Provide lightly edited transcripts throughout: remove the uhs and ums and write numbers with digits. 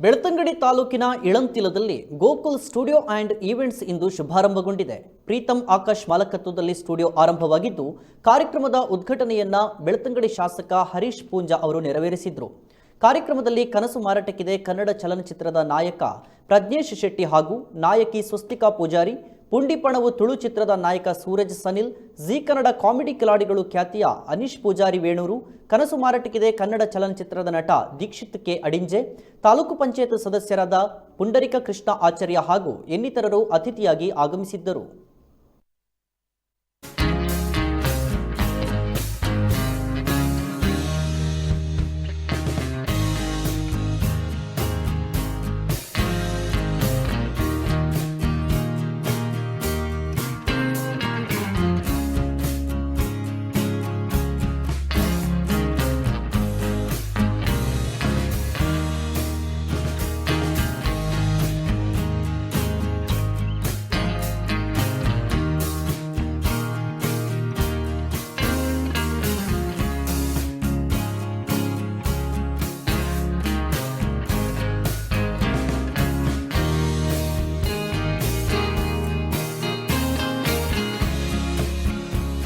ಬೆಳ್ತಂಗಡಿ ತಾಲೂಕಿನ ಇಳಂತಿಲದಲ್ಲಿ Gokul studio and events ಇಂದು ಶುಭಾರಂಭಗೊಂಡಿದೆ. ಪ್ರೀತಮ್ ಆಕಾಶ್ ಮಾಲಕತ್ವದಲ್ಲಿ ಸ್ಟುಡಿಯೋ ಆರಂಭವಾಗಿದ್ದು, ಕಾರ್ಯಕ್ರಮದ ಉದ್ಘಾಟನೆಯನ್ನ ಬೆಳ್ತಂಗಡಿ ಶಾಸಕ ಹರೀಶ್ ಪೂಂಜಾ ಅವರು ನೆರವೇರಿಸಿದರು. ಕಾರ್ಯಕ್ರಮದಲ್ಲಿ ಕನಸು ಮಾರಾಟಕ್ಕಿದೆ ಕನ್ನಡ ಚಲನಚಿತ್ರದ ನಾಯಕ ಪ್ರಜ್ಞೇಶ್ ಶೆಟ್ಟಿ ಹಾಗೂ ನಾಯಕಿ ಸ್ವಸ್ತಿಕಾ ಪೂಜಾರಿ, ಪುಂಡಿಪಣವು ತುಳು ಚಿತ್ರದ ನಾಯಕ ಸೂರಜ್ ಸನಿಲ್, ಜಿ ಕನ್ನಡ ಕಾಮಿಡಿ ಕಿಲಾಡಿಗಳು ಖ್ಯಾತಿಯ ಅನೀಶ್ ಪೂಜಾರಿ ವೇಣೂರು, ಕನಸು ಮಾರಾಟಕ್ಕಿದೆ ಕನ್ನಡ ಚಲನಚಿತ್ರದ ನಟ ದೀಕ್ಷಿತ್ ಕೆ ಅಡಿಂಜೆ, ತಾಲೂಕು ಪಂಚಾಯತ್ ಸದಸ್ಯರಾದ ಪುಂಡರಿಕ ಕೃಷ್ಣ ಆಚಾರ್ಯ ಹಾಗೂ ಇನ್ನಿತರರು ಅತಿಥಿಯಾಗಿ ಆಗಮಿಸಿದ್ದರು.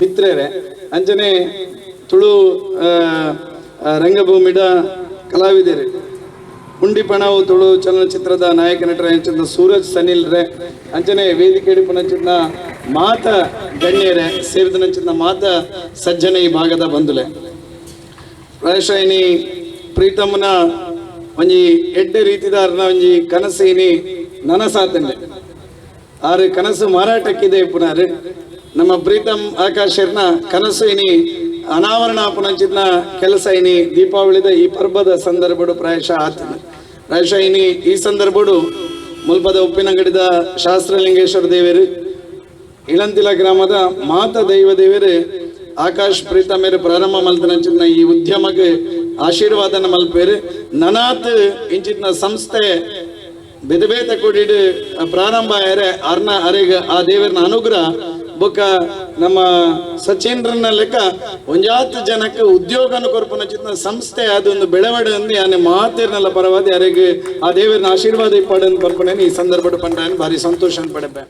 ಮಿತ್ರರೇ, ಅಂಚನೆ ತುಳು ರಂಗಭೂಮಿದ ಕಲಾವಿದರು ಪುಂಡಿಪಣವು ತುಳು ಚಲನಚಿತ್ರದ ನಾಯಕ ನಟರ ಸೂರಜ್ ಸನಿಲ್ ರೇ, ಅಂಚನೆ ವೇದಿಕೆ ಪುನಚಿನ ಮಾತ ಗಣ್ಯರೇ ಸೇರಿದ ಮಾತ ಸಜ್ಜನ ಈ ಭಾಗದ ಬಂಧುಲೆ ಪ್ರಾಯಶಃ ಇನಿ ಪ್ರೀತಮ್ನ ಒಂಜಿ ಎಡ್ಡೆ ರೀತಿದಾರನ ಒಂಜಿ ಕನಸು ಇನಿ ನನಸಾತಂಡೆ ಆರು ಕನಸು ಮಾರಾಟಕ್ಕಿದೆ ಪುನರ್ ನಮ್ಮ ಪ್ರೀತಮ್ ಆಕಾಶರ್ನ ಕನಸು ಇನಿ ಅನಾವರಣ ಪುನಂಚಿನ ಕೆಲಸ ಇನಿ ದೀಪಾವಳಿದ ಈ ಪರ್ವದ ಸಂದರ್ಭಡು ಪ್ರಾಯಶಃ ಇನಿ ಈ ಸಂದರ್ಭಡು ಮುಲ್ಪದ ಉಪ್ಪಿನಂಗಡಿದ ಶಾಸ್ತ್ರಲಿಂಗೇಶ್ವರ ದೇವರು ಇಳಂತಿಲ ಗ್ರಾಮದ ಮಾತ ದೈವ ದೇವರು ಆಕಾಶ್ ಪ್ರೀತಮೇರು ಪ್ರಾರಂಭ ಮಲ್ತನಂಚಿನ ಈ ಉದ್ಯಮಕ್ಕೆ ಆಶೀರ್ವಾದನ ಮಲ್ಪೇರು ನನಾತ್ ಇಂಚಿನ ಸಂಸ್ಥೆ ಬೆದಬೇತ ಕೂಡಿಡು ಪ್ರಾರಂಭ ಆಯ್ರೆ ಅರ್ನ ಅರೆಗ ಆ ದೇವರನ ಅನುಗ್ರಹ ಬೊಕ್ಕ ನಮ್ಮ ಸಚೇಂದ್ರನ ಲೆಕ್ಕ ಒಂಜಾತ್ ಜನಕ್ಕೆ ಉದ್ಯೋಗನ ಕೊರ್ಪನ ಚಿತ್ನ ಸಂಸ್ಥೆ ಅದೊಂದು ಬೆಳವಡೆ ಅಂದು ಯಾನೆ ಮಾತೇರ್ನಲ್ಲ ಪರವಾದಿ ಅರೆಗೆ ಆ ದೇವರನ ಆಶೀರ್ವಾದ ಇಪ್ಪಡನ್ನು ಬರ್ಪಣೆ ಈ ಸಂದರ್ಭ ಪಂಡ ಭಾರಿ ಸಂತೋಷ ಪಡೆಪೆ.